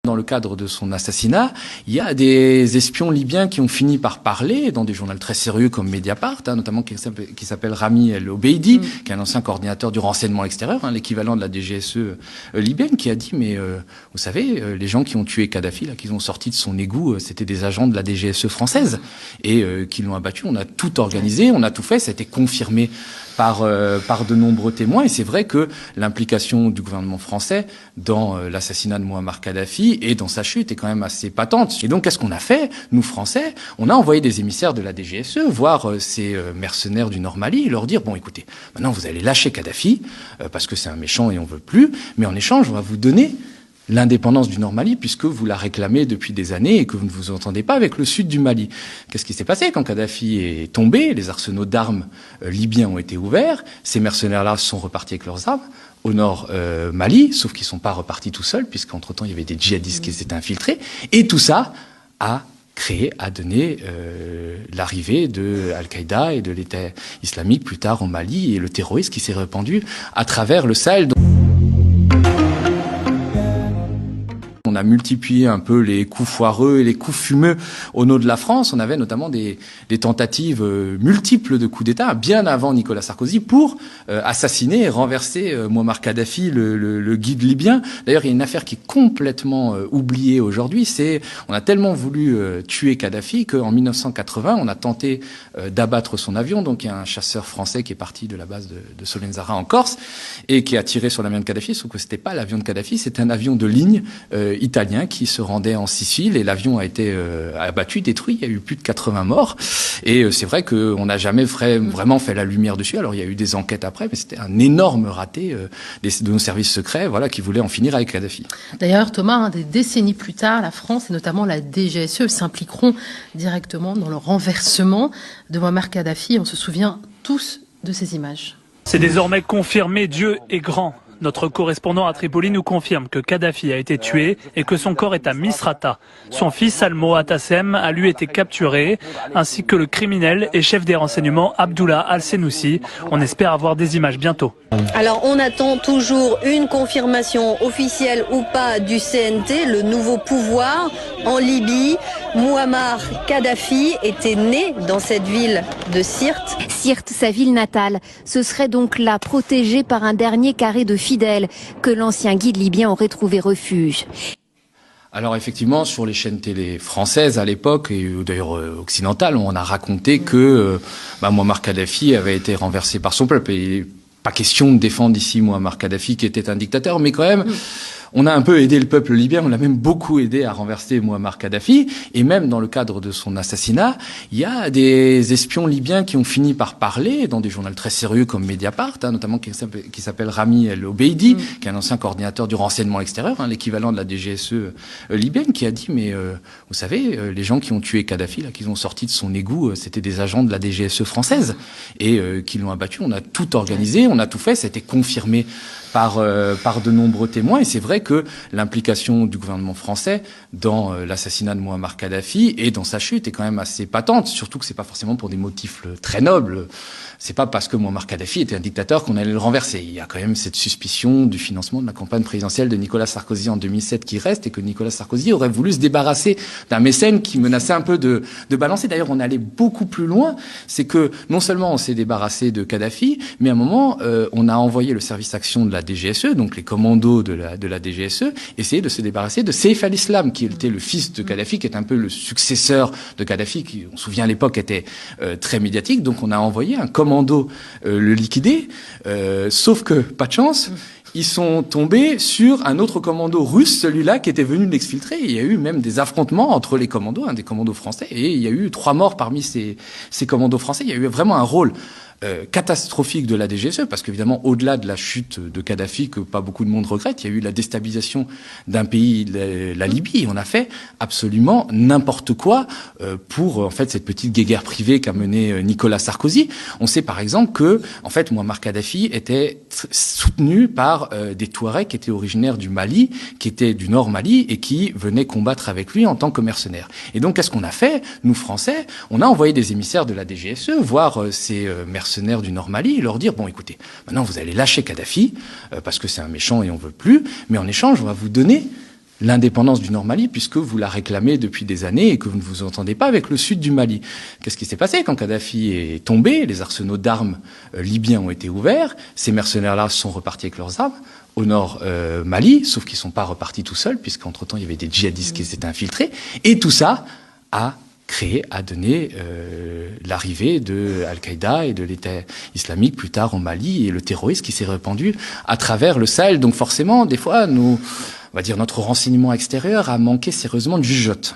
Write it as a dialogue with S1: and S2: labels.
S1: Dans le cadre de son assassinat, il y a des espions libyens qui ont fini par parler dans des journaux très sérieux comme Mediapart, notamment qui s'appelle Rami El Obeidi, qui est un ancien coordinateur du renseignement extérieur, l'équivalent de la DGSE libyenne, qui a dit mais vous savez, les gens qui ont tué Kadhafi, là, qu'ils ont sorti de son égout, c'était des agents de la DGSE française et qui l'ont abattu. On a tout organisé, on a tout fait, ça a été confirmé par de nombreux témoins. Et c'est vrai que l'implication du gouvernement français dans l'assassinat de Mouammar Kadhafi et dans sa chute est quand même assez patente. Et donc, qu'est-ce qu'on a fait, nous, Français? On a envoyé des émissaires de la DGSE voir ces mercenaires du Nord Mali et leur dire, bon, écoutez, maintenant, vous allez lâcher Kadhafi, parce que c'est un méchant et on veut plus, mais en échange, on va vous donner l'indépendance du Nord Mali, puisque vous la réclamez depuis des années et que vous ne vous entendez pas avec le sud du Mali. Qu'est-ce qui s'est passé quand Kadhafi est tombé? Les arsenaux d'armes libyens ont été ouverts. Ces mercenaires-là sont repartis avec leurs armes au nord Mali, sauf qu'ils ne sont pas repartis tout seuls, puisqu'entre-temps, il y avait des djihadistes qui s'étaient infiltrés. Et tout ça a donné l'arrivée de Al-Qaïda et de l'État islamique plus tard au Mali et le terrorisme qui s'est répandu à travers le Sahel. On a multiplié un peu les coups foireux et les coups fumeux au nom de la France. On avait notamment des tentatives multiples de coups d'État, bien avant Nicolas Sarkozy, pour assassiner et renverser Mouammar Kadhafi, le guide libyen. D'ailleurs, il y a une affaire qui est complètement oubliée aujourd'hui. On a tellement voulu tuer Kadhafi qu'en 1980, on a tenté d'abattre son avion. Donc, il y a un chasseur français qui est parti de la base de Solenzara en Corse et qui a tiré sur l'avion de Kadhafi, sauf que c'était pas l'avion de Kadhafi, c'était un avion de ligne italien qui se rendait en Sicile et l'avion a été abattu, détruit. Il y a eu plus de 80 morts et c'est vrai qu'on n'a jamais vraiment fait la lumière dessus. Alors il y a eu des enquêtes après, mais c'était un énorme raté de nos services secrets, qui voulaient en finir avec Kadhafi.
S2: D'ailleurs, Thomas, des décennies plus tard, la France et notamment la DGSE s'impliqueront directement dans le renversement de Mouammar Kadhafi. On se souvient tous de ces images.
S3: C'est désormais confirmé, Dieu est grand. Notre correspondant à Tripoli nous confirme que Kadhafi a été tué et que son corps est à Misrata. Son fils Almo Atassem a lui été capturé, ainsi que le criminel et chef des renseignements Abdullah Al-Senoussi. On espère avoir des images bientôt.
S4: Alors on attend toujours une confirmation officielle ou pas du CNT, le nouveau pouvoir en Libye. Mouammar Kadhafi était né dans cette ville de Sirte.
S5: Sirte, sa ville natale, ce serait donc là protégé par un dernier carré de fidèles que l'ancien guide libyen aurait trouvé refuge.
S1: Alors effectivement, sur les chaînes télé françaises à l'époque, et d'ailleurs occidentales, on a raconté que Mouammar Kadhafi avait été renversé par son peuple. Et pas question de défendre ici Mouammar Kadhafi qui était un dictateur, mais quand même... On a un peu aidé le peuple libyen, on l'a même beaucoup aidé à renverser Mouammar Kadhafi. Et même dans le cadre de son assassinat, il y a des espions libyens qui ont fini par parler dans des journaux très sérieux comme Mediapart, notamment qui s'appelle Rami El Obeidi, qui est un ancien coordinateur du renseignement extérieur, l'équivalent de la DGSE libyenne, qui a dit mais vous savez, les gens qui ont tué Kadhafi, là, qu'ils ont sorti de son égout, c'était des agents de la DGSE française et qui l'ont abattu. On a tout organisé, on a tout fait, ça a été confirmé par de nombreux témoins. Et c'est vrai que l'implication du gouvernement français dans l'assassinat de Mouammar Kadhafi et dans sa chute est quand même assez patente, surtout que c'est pas forcément pour des motifs très nobles. C'est pas parce que Mouammar Kadhafi était un dictateur qu'on allait le renverser. Il y a quand même cette suspicion du financement de la campagne présidentielle de Nicolas Sarkozy en 2007 qui reste et que Nicolas Sarkozy aurait voulu se débarrasser d'un mécène qui menaçait un peu de balancer. D'ailleurs, on allait beaucoup plus loin. C'est que non seulement on s'est débarrassé de Kadhafi, mais à un moment, on a envoyé le service action de la DGSE, donc les commandos de la DGSE, essayer de se débarrasser de Saif al-Islam, qui était le fils de Kadhafi, qui est un peu le successeur de Kadhafi, qui, on se souvient à l'époque, était très médiatique. Donc on a envoyé un commando le liquider, sauf que, pas de chance, ils sont tombés sur un autre commando russe, celui-là qui était venu l'exfiltrer. Il y a eu même des affrontements entre les commandos, des commandos français, et il y a eu 3 morts parmi ces commandos français. Il y a eu vraiment un rôle catastrophique de la DGSE, parce qu'évidemment, au-delà de la chute de Kadhafi, que pas beaucoup de monde regrette, il y a eu la déstabilisation d'un pays, la Libye. On a fait absolument n'importe quoi pour, en fait, cette petite guéguerre privée qu'a menée Nicolas Sarkozy. On sait, par exemple, que, en fait, Mouammar Kadhafi était soutenu par des Touaregs qui étaient originaires du Mali, qui étaient du Nord Mali, et qui venaient combattre avec lui en tant que mercenaires. Et donc, qu'est-ce qu'on a fait, nous, Français? On a envoyé des émissaires de la DGSE voir ces mercenaires du Nord Mali et leur dire, bon, écoutez, maintenant vous allez lâcher Kadhafi, parce que c'est un méchant et on veut plus, mais en échange, on va vous donner l'indépendance du Nord Mali, puisque vous la réclamez depuis des années et que vous ne vous entendez pas avec le sud du Mali. Qu'est-ce qui s'est passé quand Kadhafi est tombé? Les arsenaux d'armes libyens ont été ouverts. Ces mercenaires-là sont repartis avec leurs armes au nord Mali, sauf qu'ils ne sont pas repartis tout seuls, puisqu'entre-temps, il y avait des djihadistes qui s'étaient infiltrés. Et tout ça a donné l'arrivée de Al-Qaïda et de l'État islamique plus tard au Mali, et le terrorisme qui s'est répandu à travers le Sahel. Donc forcément, des fois, notre renseignement extérieur a manqué sérieusement de jugeote.